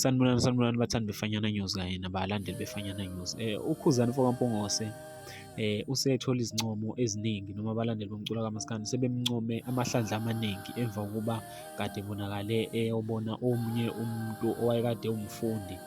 Sanibonani bathandi befanyana news kanye nabalandeli befanyana news. uKhuzani Mpungose usethola izincomo eziningi noma abalandeli bomculo kaMaskandi sebemncome amahlandla amaningi emva kokuba kade ebonakale eyobona omunye umuntu owayekade umfundi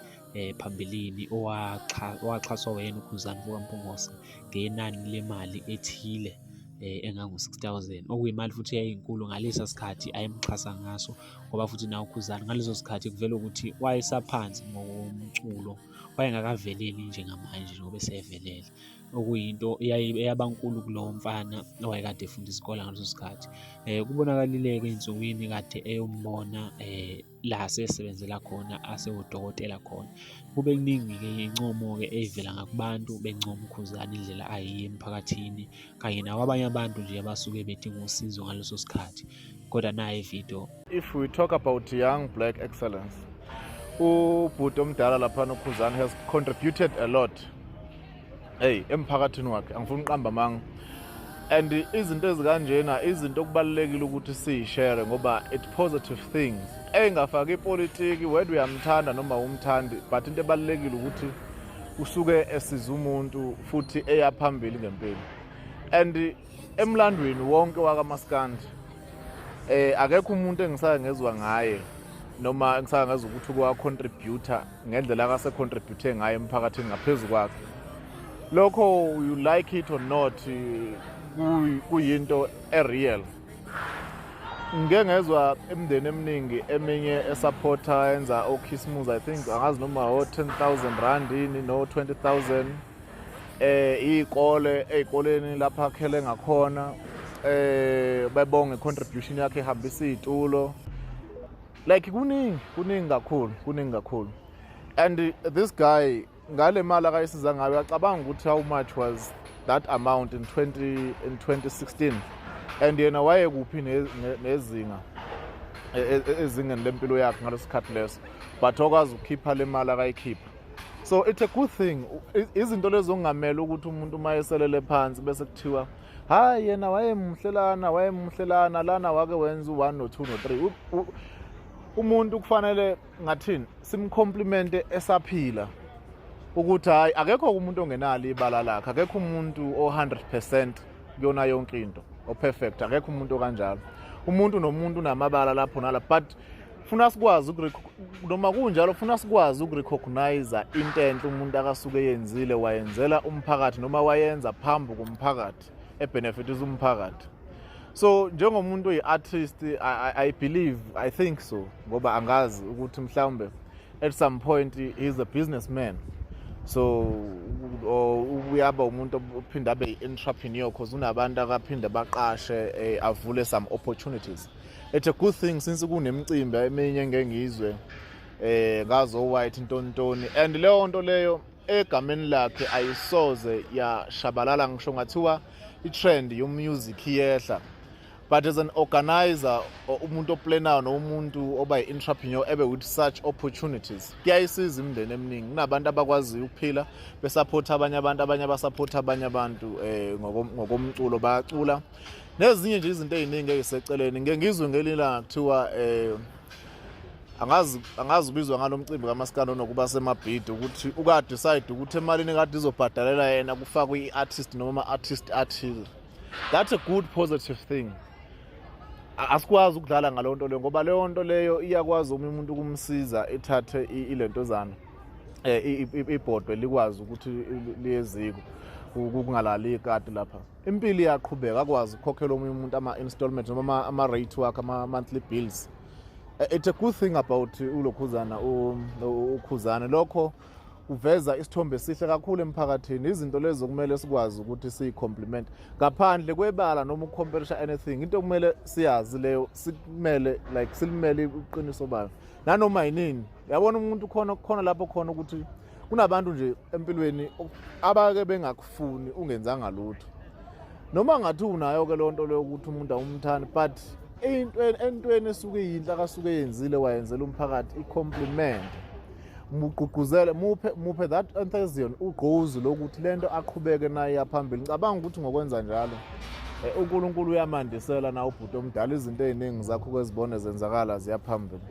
phambilini owaxhaswa wena uKhuzani Mpungose ngenani lemali ethile engango-6,000, okuyimali futhi eyayinkulu ngalesa sikhathi ayemxhasa ngaso, ngoba futhi nawe uKhuzani ngaleso sikhathi kuvele ukuthi wayesaphansi ngokomculo, wayengakaveleli njengamanje njengoba esevelele, okuyinto eyabankulu kulowo mfana owayekade efunda isikole ngaleso sikhathi. Kubonakalile-ke ey'nsukwini kade eyombona la sesebenzela khona asewudokotela khona. Kube kuningi-ke iy'ncomo-ke ey'vela ngakubantu bencoma uKhuzani indlela ayiyo emphakathini kanye nawo abanye abantu nje abasuke bedinga usizo ngaleso sikhathi. Kodwa nayo ividiyo. If we talk about young black excellence, ubhuti omdala laphana uKhuzani has contributed a lot emphakathini wakhe, angifuni uqamba amanga, and izinto ezikanjena izinto okubalulekile ukuthi siyishare ngoba it positive things engafaki ipolitiki whether uyamthanda noma umthandi, but into ebalulekile ukuthi usuke esiza umuntu futhi eyaphambili ngempilo. And emlandweni wonke wakaMaskandi akekho umuntu engisangezwa ngaye noma engisangezwa ukuthi kwa contributor ngendlela akase contribute ngaye emphakathini ngaphezulu kwakhe. Lokho you like it or not kuyinto real. Ngeke ngezwa emndeni eminingi eminye esupporta yenza okhisimuzi, I think angazi noma 10,000 rand ini no 20,000 ey'koleni lapha akhele ngakhona bebonge contribution yakhe ehambisa iy'tulo, like kuningi kakhulu. And this guy ngale mali akayisiza ngayo acabanga ukuthi how much was that amount in 2016, and yena wayekuphi ezingeni lempilo yakhe ngalesikhathi leso, but okwazi ukukhipha le mali akayikhipha. So it's a good thing. Izinto lezo ongamela ukuthi umuntu mayeselele phansi bese kuthiwa hayi yena wayemuhlelana lana wake wenza u1 no 2 no 3. Umuntu kufanele ngathini simcomplimente esaphila ukuthi hayi akekho umuntu ongenalo ibala lakhe, akekho umuntu o100% kuyona yonke into o-perfect, akekho umuntu kanjalo. Umuntu nomuntu unamabala lapho nalapho, but funa sikwazi noma kunjalo funa sikwazi ukurecognize into enhle umuntu akasuke yenzile wayenzela umphakathi noma wayenza phambi komphakathi ebenefits umphakathi. So njengomuntu oyi-artist I think so, ngoba angazi ukuthi mhlawumbe at some point he is a businessman, so uyaba umuntu ophinde abe yi-entrepreneur because unabantu akaphinda baqashe avule some opportunities. It's a good thing since kunemicimbi eminye ngeke ngizwe ngazo white intontoni, and leyo nto leyo egameni lakhe ayisoze yashabalala ngisho ngathiwa i-trend yomusic iyehla, but as an organizer umuntu oplanayo nomuntu oba yi-entrepreneur ebe with such opportunities kuyayisiza imindeni eminingi. Kunabantu abakwaziyo ukuphila besupport abanye abasupport abanye abantu ngokomculo bayacula nezinye nje izinto eziningi eziseceleni. Ngeke ngizwe ngelila kuthiwa angazi ubizwa ngalo mcimbi kaMaskandi onokuba semabhidi ukuthi ukadecide ukuthi emalini kade izobhadalela yena kufakwe i-artist noma ama-artist athile. That's a good positive thing. Asikwazi ukudlala ngalo nto leyo ngoba leyo nto leyo iyakwazi umuntu ukumsiza ethathe ilentozana ibhodwe likwazi ukuthi liyeziko ukungalali kade lapha. Impilo iyaqhubeka, akwazi ukukhokhela omunye umuntu ama-installments noma ama-rate wakhe ama-monthly bills. It's a good thing about uKhuzani. Lokho uveza isithombe sihle kakhulu emphakathini. Izinto lezo kumele sikwazi ukuthi siyi-compliment ngaphandle kwebala noma ukucomparisa anything. Into kumele siyazi leyo silimele iqiniso bayo nanoma yinini. Yabona umuntu khona lapho khona ukuthi kunabantu nje empilweni abake bengakufuni ungenzanga lutho, noma ngathi unayo ke lonto leyo ukuthi umuntu awumthandi, but entweni esuke yinhle akasuke yenzile wayenzela umphakathi i-compliment, mugqugquzele muphe that enthusiasm, ugqozi lokuthi lento aqhubeke naye yaphambili. Ngicabanga ukuthi ngokwenza njalo uNkulunkulu uyamandisela na ubhuti omdala, izinto eziningi zakho kwezibone zenzakala ziyaphambili.